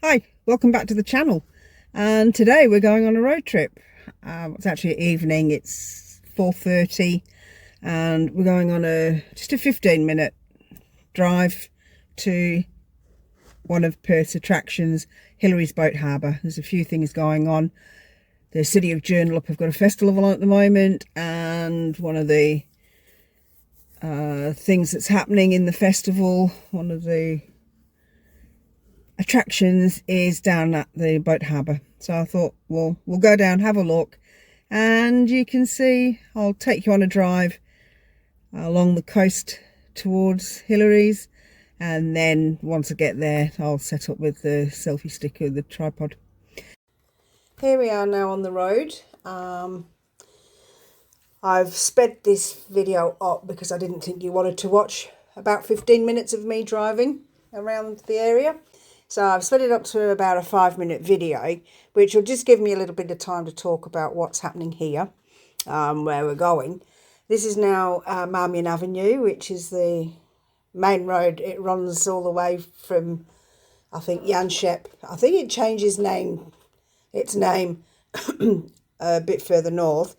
Hi, welcome back to the channel. And today we're going on a road trip. It's actually evening, it's 4:30, and we're going on just a 15-minute drive to one of Perth's attractions, Hillary's Boat Harbour. There's a few things going on. The city of Joondalup have got a festival on at the moment, and one of the things that's happening in the festival, one of the attractions, is down at the boat harbour. So I thought, well, we'll go down, have a look, and you can see, I'll take you on a drive along the coast towards Hillary's, and then once I get there I'll set up with the selfie stick with the tripod. Here we are now on the road. I've sped this video up because I didn't think you wanted to watch about 15 minutes of me driving around the area. So I've sped it up to about a 5-minute video, which will just give me a little bit of time to talk about what's happening here, where we're going. This is now Marmion Avenue, which is the main road. It runs all the way from, I think, Yanshep. I think it changes its name a bit further north,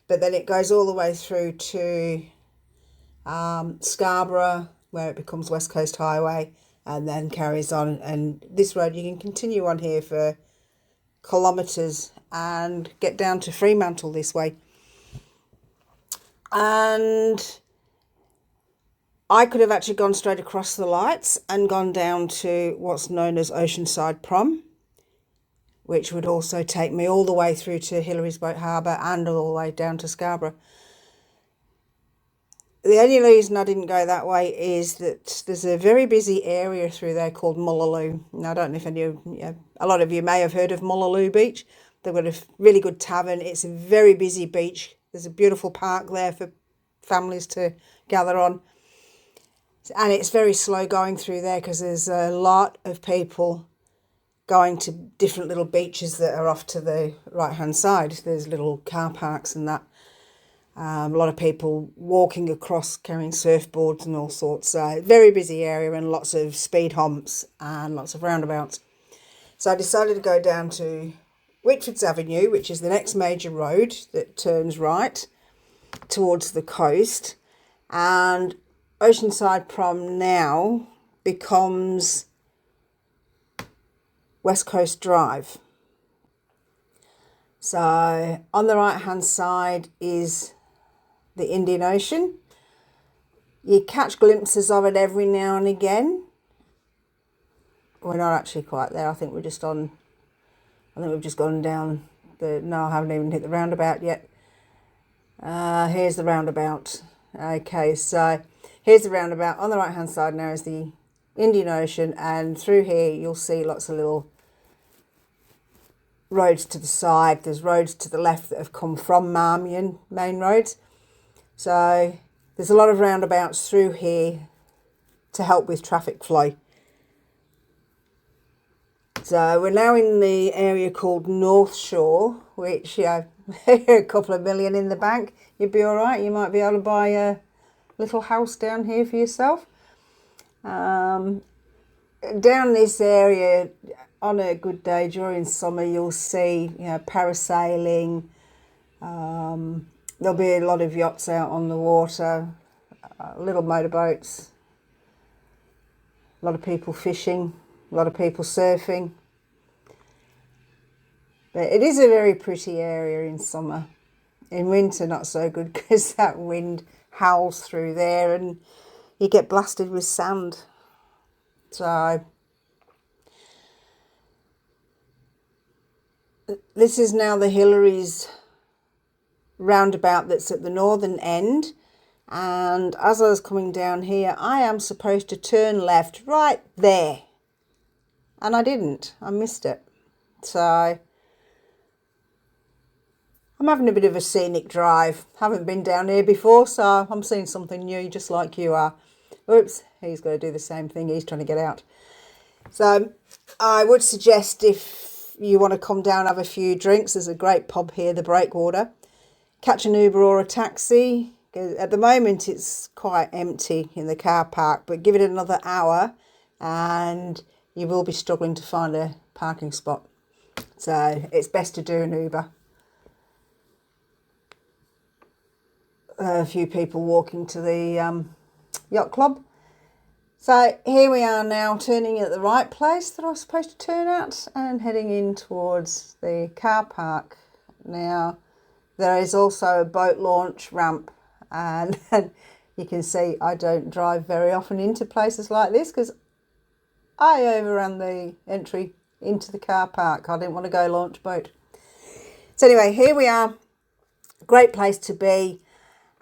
but then it goes all the way through to Scarborough, where it becomes West Coast Highway, and then carries on. And this road, you can continue on here for kilometres and get down to Fremantle this way. And I could have actually gone straight across the lights and gone down to what's known as Oceanside Prom, which would also take me all the way through to Hillary's Boat Harbour and all the way down to Scarborough. The only reason I didn't go that way is that there's a very busy area through there called Mullaloo. Now, I don't know if a lot of you may have heard of Mullaloo Beach. They've got a really good tavern. It's a very busy beach. There's a beautiful park there for families to gather on. And it's very slow going through there because there's a lot of people going to different little beaches that are off to the right-hand side. There's little car parks and that. A lot of people walking across carrying surfboards and all sorts. So very busy area and lots of speed humps and lots of roundabouts. So I decided to go down to Whitfords Avenue, which is the next major road that turns right towards the coast. And Oceanside Prom now becomes West Coast Drive. So on the right hand side is the Indian Ocean. You catch glimpses of it every now and again. We're not actually quite there. I think we've just gone down no, I haven't even hit the roundabout yet. Here's the roundabout. Okay, so here's the roundabout. On the right hand side now is the Indian Ocean, and through here you'll see lots of little roads to the side. There's roads to the left that have come from Marmion main roads. So there's a lot of roundabouts through here to help with traffic flow. So we're now in the area called North Shore, which, a couple of million in the bank, you'd be all right. You might be able to buy a little house down here for yourself. Down this area, on a good day during summer, you'll see, parasailing. There'll be a lot of yachts out on the water, little motorboats, a lot of people fishing, a lot of people surfing. But it is a very pretty area in summer. In winter, not so good because that wind howls through there and you get blasted with sand. So this is now the Hillary's roundabout that's at the northern end, and as I was coming down here I am supposed to turn left right there, and I didn't. I missed it. So I'm having a bit of a scenic drive. Haven't been down here before, so I'm seeing something new just like you are. Oops, he's got to do the same thing. He's trying to get out. So I would suggest, if you want to come down, have a few drinks, there's a great pub here, the Breakwater. Catch an Uber or a taxi. At the moment it's quite empty in the car park, but give it another hour and you will be struggling to find a parking spot. So it's best to do an Uber. A few people walking to the yacht club. So here we are now, turning at the right place that I was supposed to turn at and heading in towards the car park. Now, there is also a boat launch ramp, and you can see I don't drive very often into places like this because I overran the entry into the car park. I didn't want to go launch boat. So anyway, here we are. Great place to be,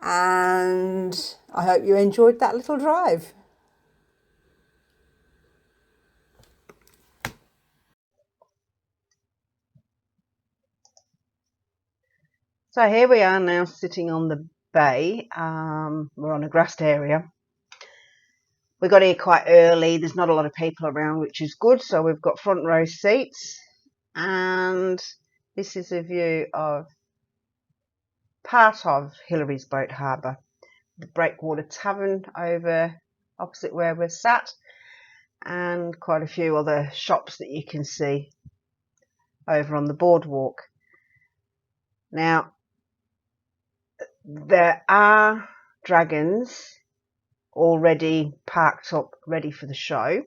and I hope you enjoyed that little drive. So here we are now sitting on the bay. We're on a grassed area. We got here quite early. There's not a lot of people around, which is good. So we've got front row seats. And this is a view of part of Hillary's Boat Harbour. The Breakwater Tavern over opposite where we're sat. And quite a few other shops that you can see over on the boardwalk. Now, there are dragons already parked up ready for the show.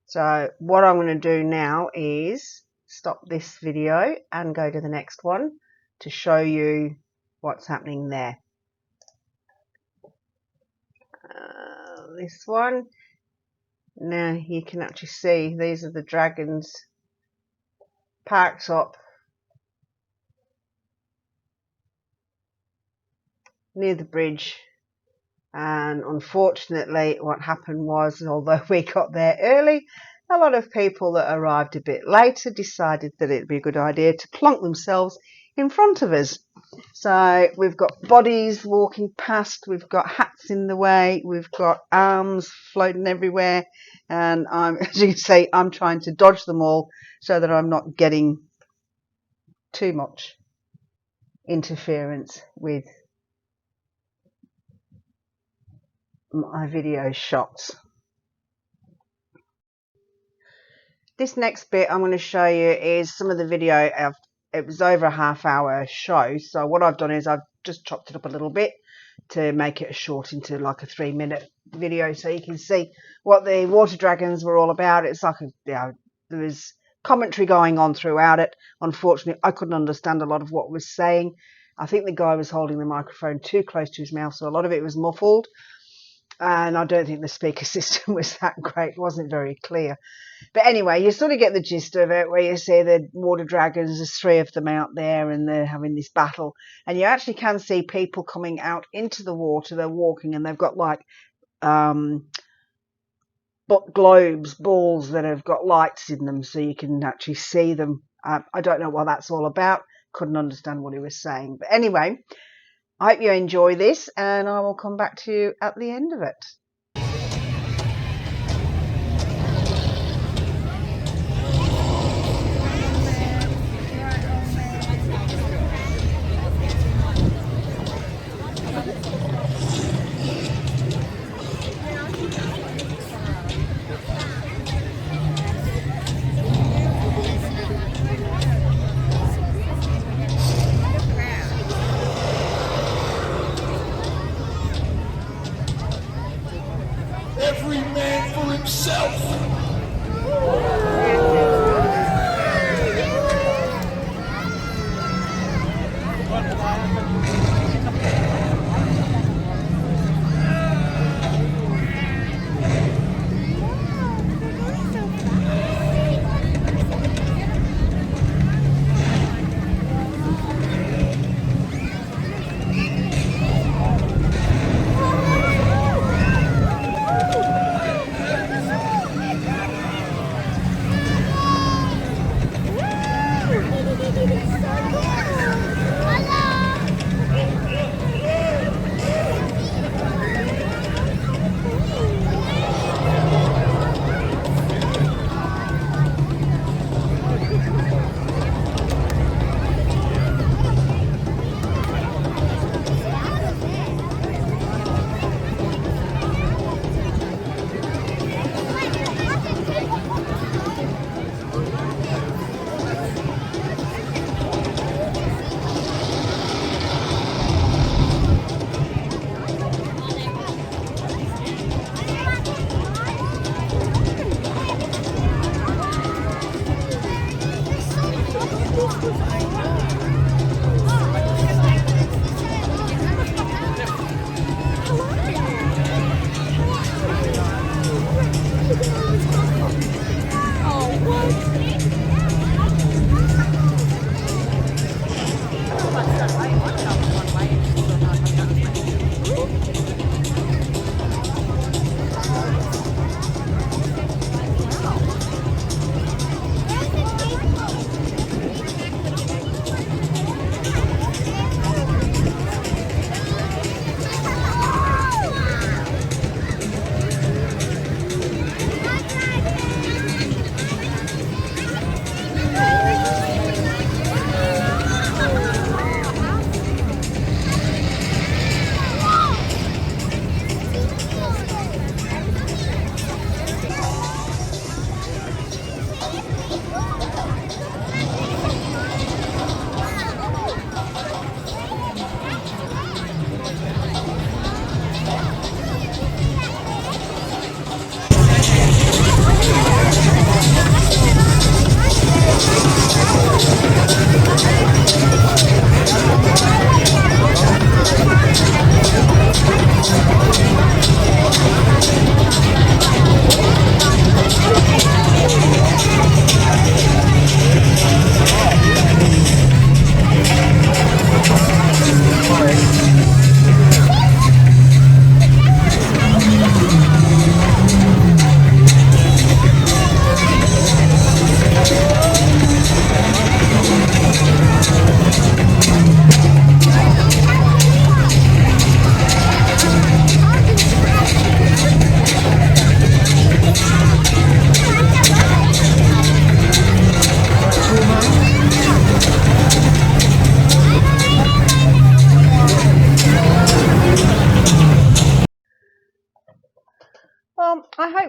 So what I'm going to do now is stop this video and go to the next one to show you what's happening there. This one. Now you can actually see these are the dragons parked up near the bridge, and unfortunately what happened was, although we got there early, a lot of people that arrived a bit later decided that it'd be a good idea to plonk themselves in front of us. So we've got bodies walking past, we've got hats in the way, we've got arms floating everywhere, and as you can see, I'm trying to dodge them all so that I'm not getting too much interference with my video shots. This next bit I'm going to show you is some of the video of, it was over a half-hour show, so what I've done is I've just chopped it up a little bit to make it short into like a 3-minute video so you can see what the water dragons were all about. It's like there was commentary going on throughout it. Unfortunately, I couldn't understand a lot of what was saying. I think the guy was holding the microphone too close to his mouth, so a lot of it was muffled. And I don't think the speaker system was that great. It wasn't very clear. But anyway, you sort of get the gist of it, where you see the water dragons, there's 3 of them out there, and they're having this battle. And you actually can see people coming out into the water. They're walking, and they've got like globes, balls that have got lights in them, so you can actually see them. I don't know what that's all about. Couldn't understand what he was saying. But anyway, I hope you enjoy this, and I will come back to you at the end of it.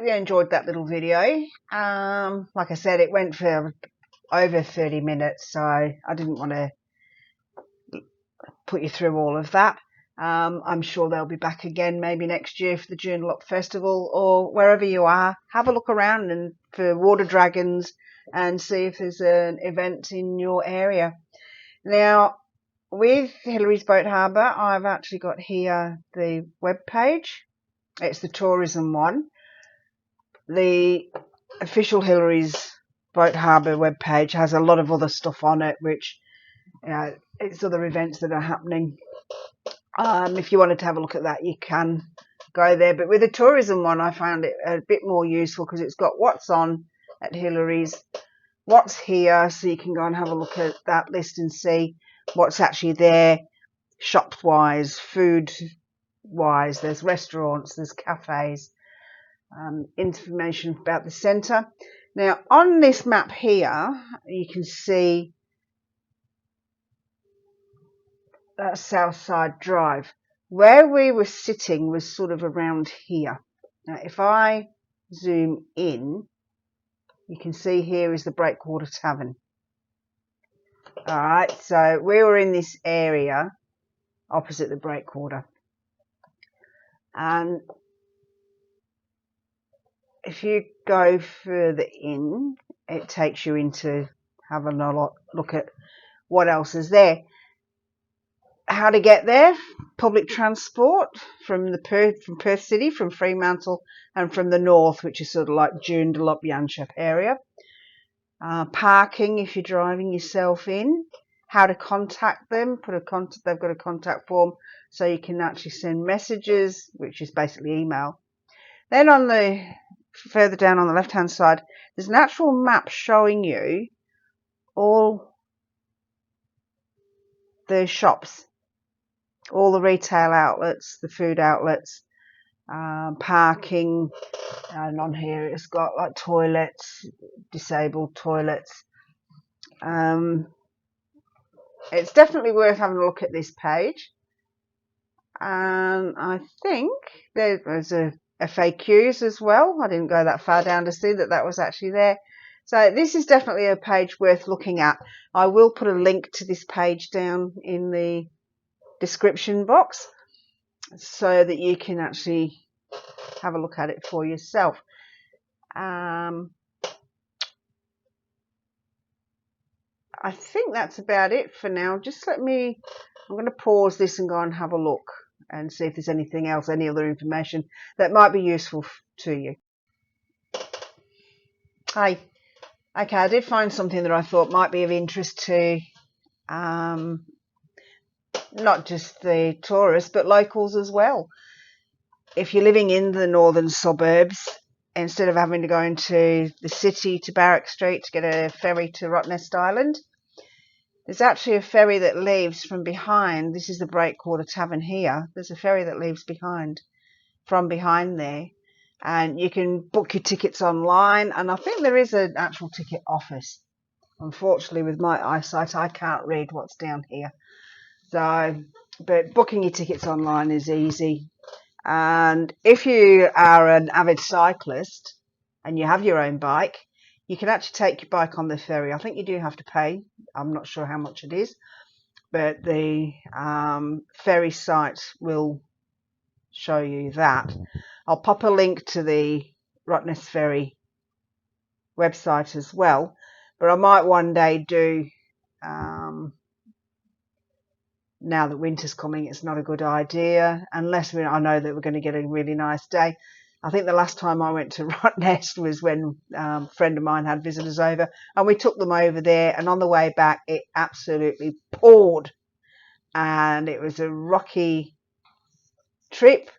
you enjoyed that little video. Like I said, it went for over 30 minutes, so I didn't want to put you through all of that. I'm sure they'll be back again maybe next year for the Joondalup Festival, or wherever you are. Have a look around and for water dragons and see if there's an event in your area. Now, with Hillary's Boat Harbour, I've actually got here the web page. It's the tourism one. The official Hillary's Boat Harbour webpage has a lot of other stuff on it, which it's other events that are happening. If you wanted to have a look at that, you can go there. But with the tourism one, I found it a bit more useful because it's got what's on at Hillary's, what's here, so you can go and have a look at that list and see what's actually there, shop-wise, food-wise. There's restaurants, there's cafes, information about the centre. Now, on this map here, you can see that Southside Drive. Where we were sitting was sort of around here. Now, if I zoom in, you can see here is the Breakwater Tavern. All right, so we were in this area opposite the breakwater. And if you go further in, it takes you into having a look at what else is there. How to get there: public transport from Perth City, from Fremantle, and from the north, which is sort of like Joondalup, Yanchep area. Parking if you're driving yourself in. How to contact them: they've got a contact form, so you can actually send messages, which is basically email. Then on the further down on the left hand side, there's an actual map showing you all the shops, all the retail outlets, the food outlets, parking, and on here it's got like toilets, disabled toilets. It's definitely worth having a look at this page. And I think there's a FAQs as well. I didn't go that far down to see that was actually there. So this is definitely a page worth looking at. I will put a link to this page down in the description box so that you can actually have a look at it for yourself. I think that's about it for now. I'm going to pause this and go and have a look and see if there's anything else, any other information that might be useful to you. Hi. Okay, I did find something that I thought might be of interest to not just the tourists, but locals as well. If you're living in the northern suburbs, instead of having to go into the city to Barrack Street to get a ferry to Rottnest Island, there's actually a ferry that leaves from behind. This is the Breakwater Tavern here. There's a ferry that leaves from behind there. And you can book your tickets online. And I think there is an actual ticket office. Unfortunately, with my eyesight, I can't read what's down here. So, but booking your tickets online is easy. And if you are an avid cyclist and you have your own bike, you can actually take your bike on the ferry. I think you do have to pay. I'm not sure how much it is, but the ferry site will show you that. I'll pop a link to the Rottnest Ferry website as well, but I might one day do, now that winter's coming, it's not a good idea, unless I know that we're going to get a really nice day. I think the last time I went to Rottnest was when a friend of mine had visitors over, and we took them over there, and on the way back it absolutely poured, and it was a rocky trip,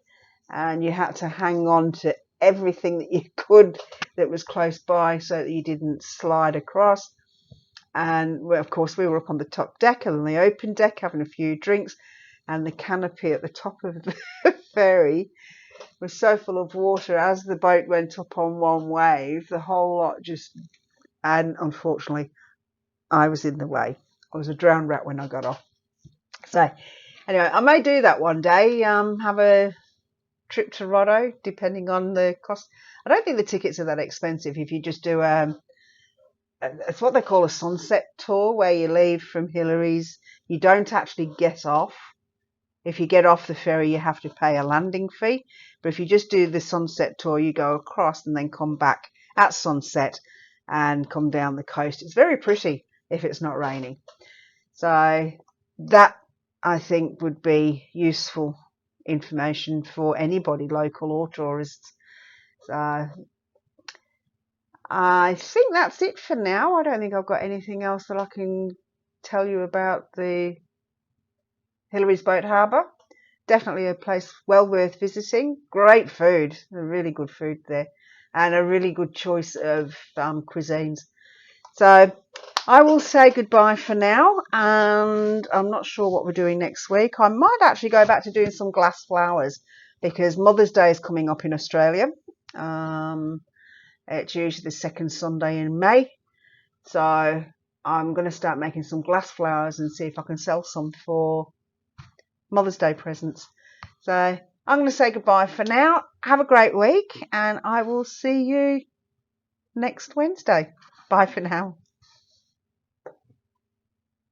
and you had to hang on to everything that you could that was close by so that you didn't slide across. And well, of course we were up on the top deck and on the open deck having a few drinks, and the canopy at the top of the ferry was so full of water. As the boat went up on one wave, the whole lot and unfortunately I was in the way. I was a drowned rat when I got off. So anyway, I may do that one day, have a trip to Roto, depending on the cost. I don't think the tickets are that expensive if you just do it's what they call a sunset tour, where you leave from Hillary's. You don't actually get off. If you get off the ferry, you have to pay a landing fee. But if you just do the sunset tour, you go across and then come back at sunset and come down the coast. It's very pretty if it's not raining. So that, I think, would be useful information for anybody, local or tourists. So I think that's it for now. I don't think I've got anything else that I can tell you about the Hillary's Boat Harbour. Definitely a place well worth visiting. Great food, really good food there, and a really good choice of cuisines. So I will say goodbye for now, and I'm not sure what we're doing next week. I might actually go back to doing some glass flowers because Mother's Day is coming up in Australia. It's usually the second Sunday in May. So I'm going to start making some glass flowers and see if I can sell some for Mother's Day presents. So I'm going to say goodbye for now. Have a great week, and I will see you next Wednesday. Bye for now.